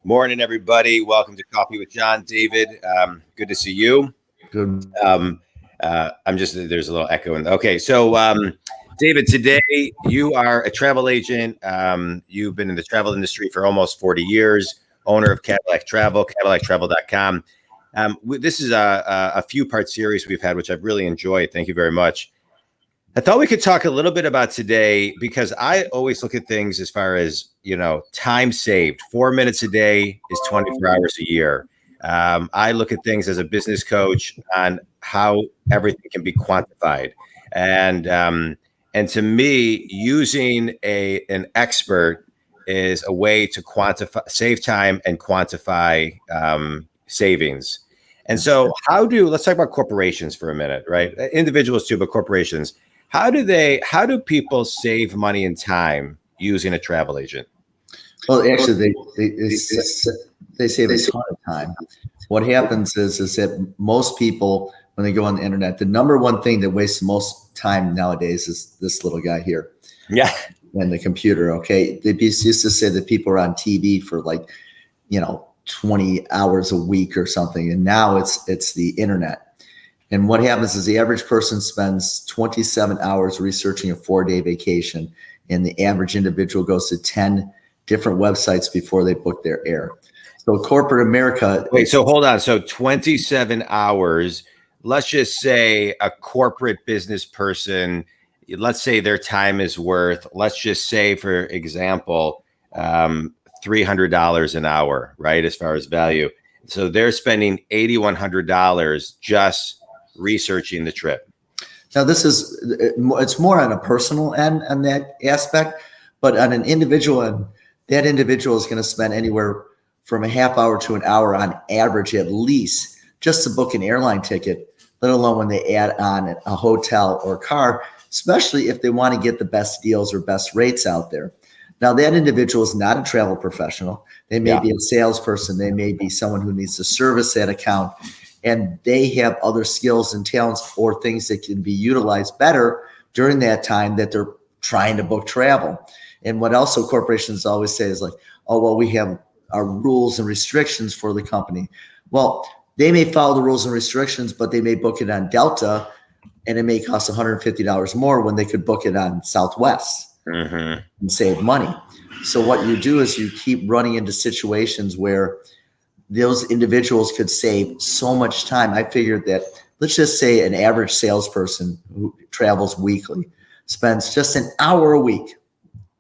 Morning, everybody. Welcome to Coffee with John. David, good to see you. Good. There's a little echo. Okay, so David, today you are a travel agent. You've been in the travel industry for almost 40 years, owner of Cadillac Travel, CadillacTravel.com. This is a few-part series we've had, which I've really enjoyed. Thank you very much. I thought we could talk a little bit about today because I always look at things as far as, time saved. 4 minutes a day is 24 hours a year. I look at things as a business coach on how everything can be quantified. And to me, using an expert is a way to save time and quantify savings. And so let's talk about corporations for a minute, right? Individuals too, but corporations. How do people save money and time using a travel agent? Well, actually, they save a ton of time. What happens is that most people, when they go on the internet, the number one thing that wastes the most time nowadays is this little guy here. Yeah. And the computer. Okay. They used to say that people are on TV for 20 hours a week or something. And now it's the internet. And what happens is the average person spends 27 hours researching a 4-day vacation, and the average individual goes to 10 different websites before they book their air. So corporate America. Wait, so hold on. So 27 hours, let's just say a corporate business person, let's say their time is worth, let's just say, for example, $300 an hour, right? As far as value. So they're spending $8,100 just researching the trip. Now it's more on a personal end on that aspect, but on an individual end, that individual is going to spend anywhere from a half hour to an hour on average, at least, just to book an airline ticket, let alone when they add on a hotel or car, especially if they want to get the best deals or best rates out there. Now, that individual is not a travel professional. They may be a salesperson. They may be someone who needs to service that account. And they have other skills and talents or things that can be utilized better during that time that they're trying to book travel. And what also corporations always say is we have our rules and restrictions for the company. Well, they may follow the rules and restrictions, but they may book it on Delta and it may cost $150 more when they could book it on Southwest and save money. So what you do is you keep running into situations where those individuals could save so much time. I figured that, let's just say an average salesperson who travels weekly spends just an hour a week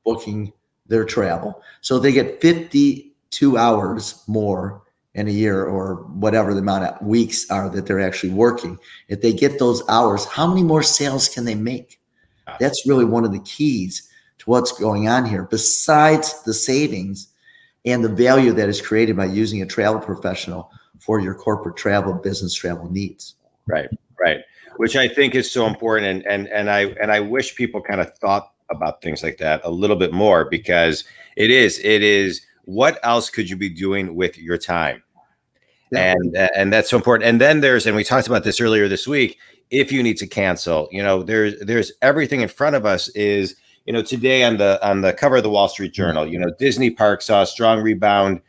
booking their travel. So they get 52 hours more in a year, or whatever the amount of weeks are that they're actually working. If they get those hours, how many more sales can they make? That's really one of the keys to what's going on here, besides the savings and the value that is created by using a travel professional for your corporate travel, business travel needs. Right. Which I think is so important. And I wish people kind of thought about things like that a little bit more, because it is what else could you be doing with your time? Yeah. And that's so important. And then and we talked about this earlier this week, if you need to cancel, there's everything in front of us is, today on the cover of the Wall Street Journal, Disney Park saw a strong rebound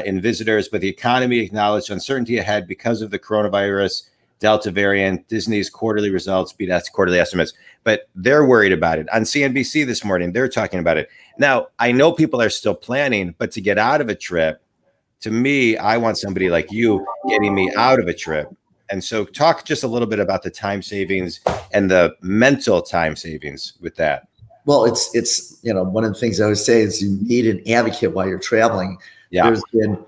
in visitors, but the economy acknowledged uncertainty ahead because of the coronavirus Delta variant. Disney's quarterly results beat quarterly estimates, but they're worried about it. On CNBC this morning, they're talking about it. Now, I know people are still planning, but to get out of a trip, to me, I want somebody like you getting me out of a trip. And so talk just a little bit about the time savings and the mental time savings with that. Well, it's one of the things I always say is you need an advocate while you're traveling. Yeah. There's been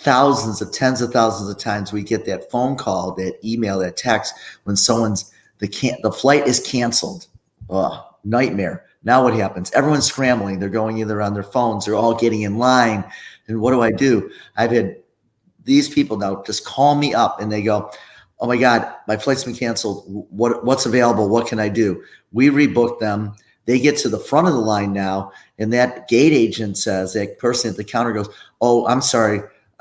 tens of thousands of times we get that phone call, that email, that text when the flight is canceled. Oh, nightmare. Now what happens? Everyone's scrambling. They're going either on their phones. They're all getting in line. And what do? I've had these people now just call me up and they go, "Oh my God, my flight's been canceled. What's available? What can I do?" We rebook them. They get to the front of the line now, and that gate agent says, that person at the counter goes, "Oh, I'm sorry,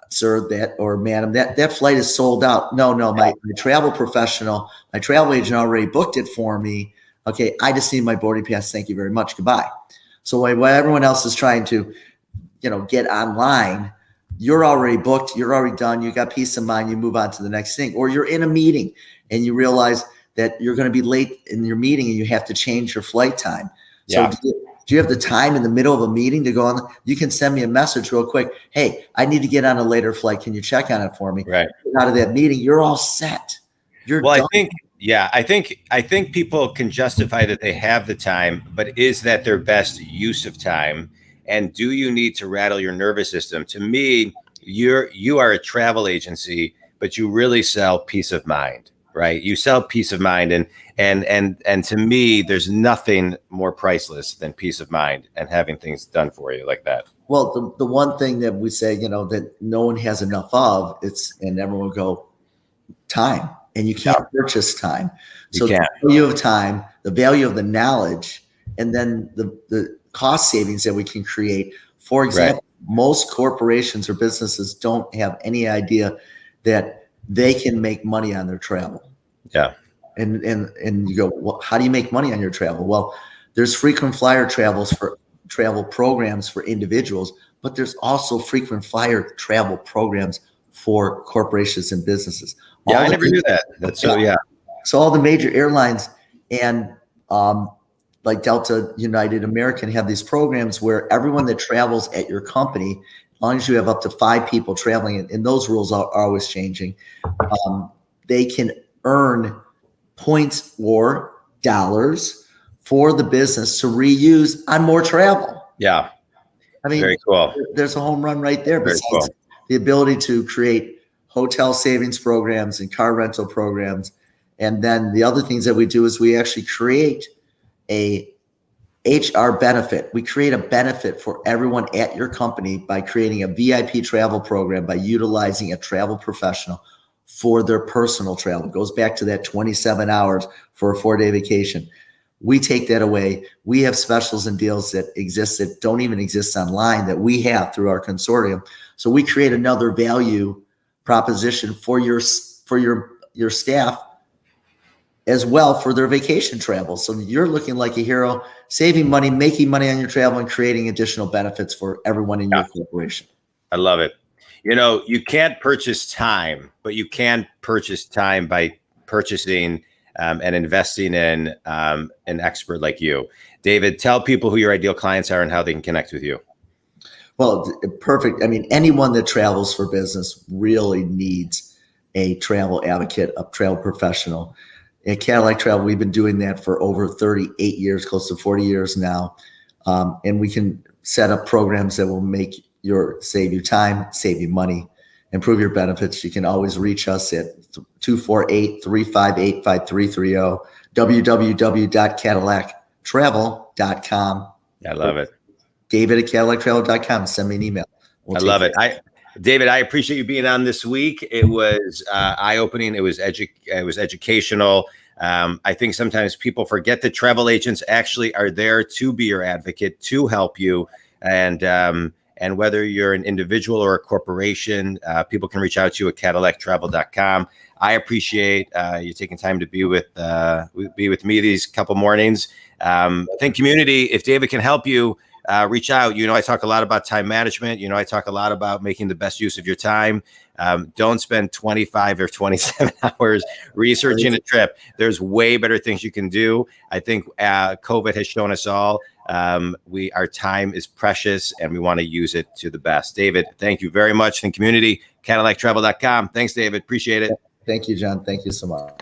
sir, or madam, that flight is sold out." No, my travel professional, my travel agent already booked it for me. Okay, I just need my boarding pass. Thank you very much. Goodbye. So while everyone else is trying to, get online, you're already booked, you're already done, you got peace of mind, you move on to the next thing. Or you're in a meeting and you realize that you're going to be late in your meeting and you have to change your flight time. So do you have the time in the middle of a meeting to go on? You can send me a message real quick. Hey, I need to get on a later flight. Can you check on it for me? Right. Get out of that meeting, you're all set. You're Well, done. I think people can justify that they have the time, but is that their best use of time? And do you need to rattle your nervous system? To me, you are a travel agency, but you really sell peace of mind, right? You sell peace of mind, and to me, there's nothing more priceless than peace of mind and having things done for you like that. Well, the one thing that we say, that no one has enough of, and everyone will go, time. And you can't purchase time. So the value of time, the value of the knowledge, and then the cost savings that we can create. For example, most corporations or businesses don't have any idea that they can make money on their travel. Yeah. And you go, well, how do you make money on your travel? Well, there's frequent flyer travel programs for individuals, but there's also frequent flyer travel programs for corporations and businesses. Yeah, I never knew that. That's so, yeah. So all the major airlines and like Delta, United, American have these programs where everyone that travels at your company, as long as you have up to 5 people traveling, and those rules are always changing, they can earn points or dollars for the business to reuse on more travel. Yeah. I mean, very cool. There's a home run right there. Besides the ability to create hotel savings programs and car rental programs. And then the other things that we do is we actually create a HR benefit. We create a benefit for everyone at your company by creating a VIP travel program, by utilizing a travel professional for their personal travel. It goes back to that 27 hours for a 4-day vacation. We take that away. We have specials and deals that exist that don't even exist online that we have through our consortium. So we create another value proposition for your staff as well for their vacation travel. So you're looking like a hero, saving money, making money on your travel, and creating additional benefits for everyone in your corporation. I love it. You can't purchase time, but you can purchase time by purchasing and investing in an expert like you. David, tell people who your ideal clients are and how they can connect with you. Well, perfect. I mean, anyone that travels for business really needs a travel advocate, a travel professional. At Cadillac Travel, we've been doing that for over 38 years, close to 40 years now. And we can set up programs that will save you time, save you money, improve your benefits. You can always reach us at 248-358-5330, www.cadillactravel.com. I love it. David@cadillactravel.com. Send me an email. I love it. David, I appreciate you being on this week. It was eye-opening. It was educational. I think sometimes people forget that travel agents actually are there to be your advocate, to help you. And whether you're an individual or a corporation, people can reach out to you at CadillacTravel.com. I appreciate you taking time to be with me these couple mornings. Think community, if David can help you, reach out. I talk a lot about time management. I talk a lot about making the best use of your time. Don't spend 25 or 27 hours researching a trip. There's way better things you can do. I think COVID has shown us all our time is precious and we want to use it to the best. David, thank you very much. Think community, CadillacTravel.com. Thanks, David. Appreciate it. Thank you, John. Thank you so much.